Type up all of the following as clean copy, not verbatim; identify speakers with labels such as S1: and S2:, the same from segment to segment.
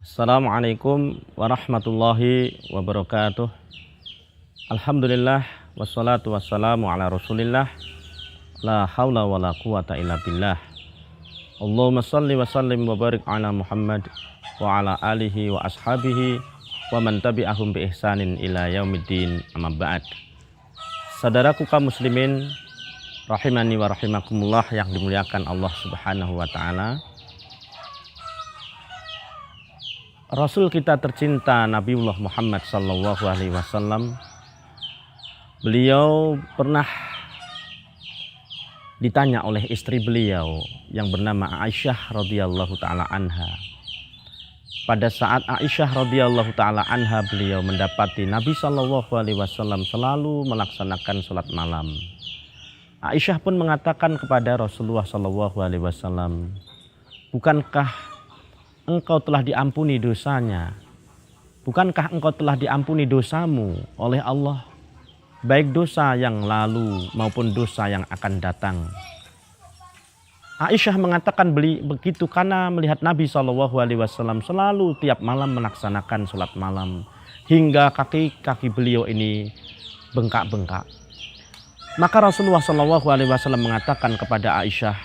S1: Assalamualaikum warahmatullahi wabarakatuh. Alhamdulillah wassalatu wassalamu ala rasulillah. La haula wa la quwata illa billah. Allahumma salli wa sallim wa barik ala Muhammad wa ala alihi wa ashabihi wa man tabi'ahum bi ihsanin ila yaumiddin, amma ba'd. Saudaraku kaum muslimin rahimani wa rahimakumullah yang dimuliakan Allah Subhanahu wa taala. Rasul kita tercinta Nabiullah Muhammad sallallahu alaihi wasallam, beliau pernah ditanya oleh istri beliau yang bernama Aisyah radhiyallahu taala anha. Pada saat Aisyah radhiyallahu taala anha beliau mendapati Nabi sallallahu alaihi wasallam selalu melaksanakan salat malam. Aisyah pun mengatakan kepada Rasulullah sallallahu alaihi wasallam, "Bukankah engkau telah diampuni dosanya? Bukankah engkau telah diampuni dosamu oleh Allah, baik dosa yang lalu maupun dosa yang akan datang?" Aisyah mengatakan begitu karena melihat Nabi SAW selalu tiap malam melaksanakan sholat malam hingga kaki-kaki beliau ini bengkak-bengkak. Maka Rasulullah SAW mengatakan kepada Aisyah,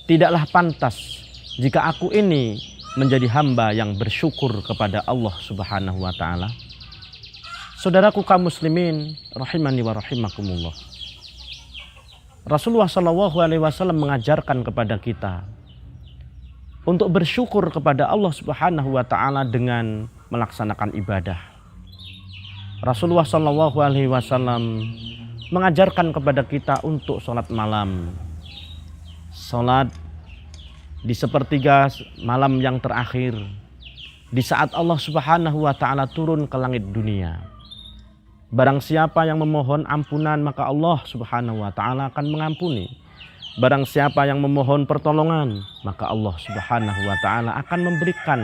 S1: "Tidaklah pantas jika aku ini menjadi hamba yang bersyukur kepada Allah Subhanahu wa taala." Saudaraku kaum muslimin rahimani wa rahimakumullah. Rasulullah sallallahu alaihi wasallam mengajarkan kepada kita untuk bersyukur kepada Allah Subhanahu wa taala dengan melaksanakan ibadah. Rasulullah sallallahu alaihi wasallam mengajarkan kepada kita untuk sholat malam. Sholat di sepertiga malam yang terakhir, di saat Allah Subhanahu wa taala turun ke langit dunia. Barang siapa yang memohon ampunan, maka Allah Subhanahu wa taala akan mengampuni. Barang siapa yang memohon pertolongan, maka Allah Subhanahu wa taala akan memberikan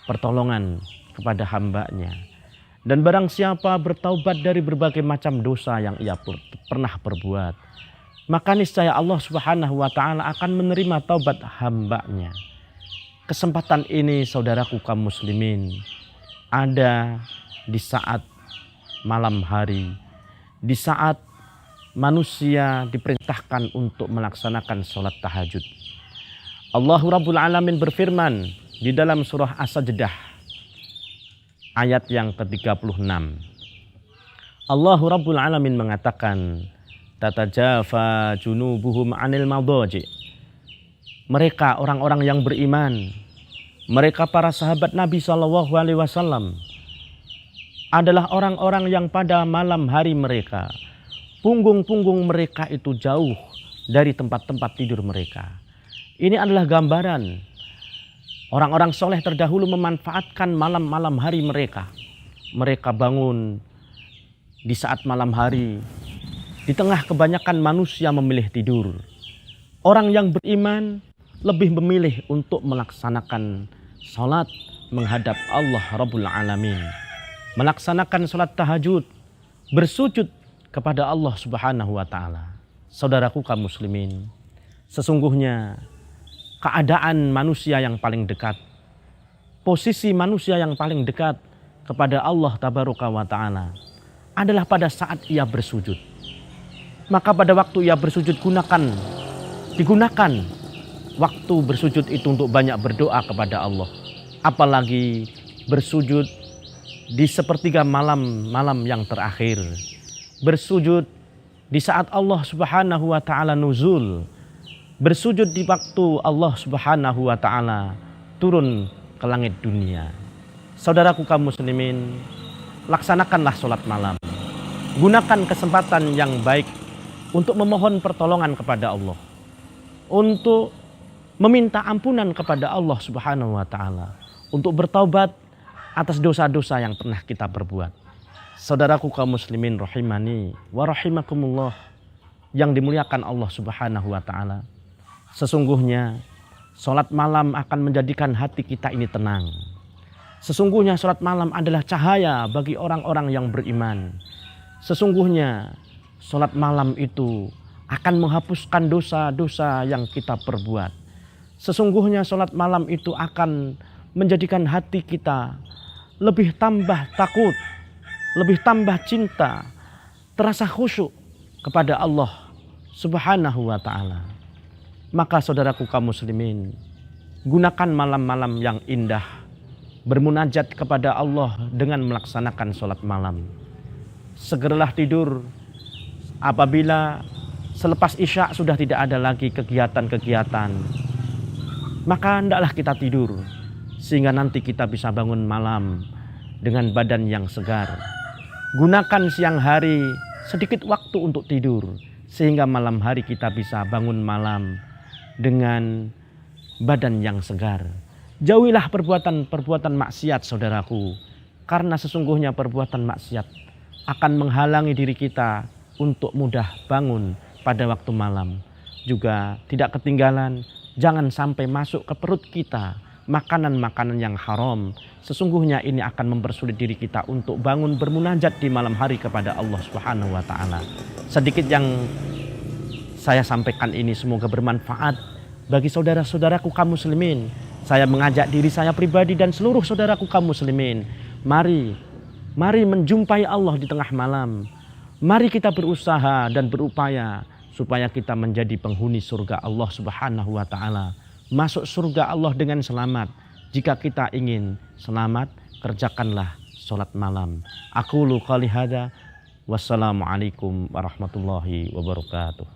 S1: pertolongan kepada hambanya. Dan barang siapa bertaubat dari berbagai macam dosa yang ia pernah perbuat, maka niscaya Allah Subhanahu wa taala akan menerima taubat hambanya. Kesempatan ini saudaraku kaum muslimin ada di saat malam hari, di saat manusia diperintahkan untuk melaksanakan sholat tahajud. Allah Rabbul Alamin berfirman di dalam surah As-Sajdah ayat yang ke-36. Allah Rabbul Alamin mengatakan, "Tatajafa junubuhum 'anil madaji." Mereka orang-orang yang beriman, mereka para sahabat Nabi sallallahu alaihi wasallam adalah orang-orang yang pada malam hari mereka, punggung-punggung mereka itu jauh dari tempat-tempat tidur mereka. Ini adalah gambaran orang-orang soleh terdahulu memanfaatkan malam-malam hari mereka. Mereka bangun di saat malam hari, di tengah kebanyakan manusia memilih tidur. Orang yang beriman lebih memilih untuk melaksanakan salat menghadap Allah Rabbul Alamin, melaksanakan salat tahajud, bersujud kepada Allah Subhanahu wa taala. Saudaraku kaum muslimin, sesungguhnya keadaan manusia yang paling dekat, posisi manusia yang paling dekat kepada Allah Tabaraka wa taala adalah pada saat ia bersujud. Maka pada waktu ia bersujud digunakan waktu bersujud itu untuk banyak berdoa kepada Allah. Apalagi bersujud di sepertiga malam yang terakhir. Bersujud di saat Allah Subhanahu wa taala nuzul. Bersujud di waktu Allah Subhanahu wa taala turun ke langit dunia. Saudaraku kaum muslimin, laksanakanlah sholat malam. Gunakan kesempatan yang baik untuk memohon pertolongan kepada Allah, untuk meminta ampunan kepada Allah Subhanahu wa taala, untuk bertaubat atas dosa-dosa yang pernah kita perbuat. Saudaraku kaum muslimin rahimani wa rahimakumullah yang dimuliakan Allah Subhanahu wa taala. Sesungguhnya salat malam akan menjadikan hati kita ini tenang. Sesungguhnya salat malam adalah cahaya bagi orang-orang yang beriman. Sesungguhnya salat malam itu akan menghapuskan dosa-dosa yang kita perbuat. Sesungguhnya salat malam itu akan menjadikan hati kita lebih tambah takut, lebih tambah cinta, terasa khusyuk kepada Allah Subhanahu wa ta'ala. Maka saudaraku kaum muslimin, gunakan malam-malam yang indah bermunajat kepada Allah dengan melaksanakan sholat malam. Segeralah tidur apabila selepas isya sudah tidak ada lagi kegiatan-kegiatan. Maka hendaklah kita tidur sehingga nanti kita bisa bangun malam dengan badan yang segar. Gunakan siang hari sedikit waktu untuk tidur sehingga malam hari kita bisa bangun malam dengan badan yang segar. Jauhilah perbuatan-perbuatan maksiat saudaraku, karena sesungguhnya perbuatan maksiat akan menghalangi diri kita untuk mudah bangun pada waktu malam. Juga tidak ketinggalan, jangan sampai masuk ke perut kita makanan-makanan yang haram. Sesungguhnya ini akan mempersulit diri kita untuk bangun bermunajat di malam hari kepada Allah Subhanahu wa ta'ala. Sedikit yang saya sampaikan ini semoga bermanfaat bagi saudara-saudaraku kaum muslimin. Saya mengajak diri saya pribadi dan seluruh saudaraku kaum muslimin, mari menjumpai Allah di tengah malam. Mari kita berusaha dan berupaya supaya kita menjadi penghuni surga Allah Subhanahu wa ta'ala. Masuk surga Allah dengan selamat. Jika kita ingin selamat, kerjakanlah sholat malam. Aqulu qouli hadza, wassalamualaikum warahmatullahi wabarakatuh.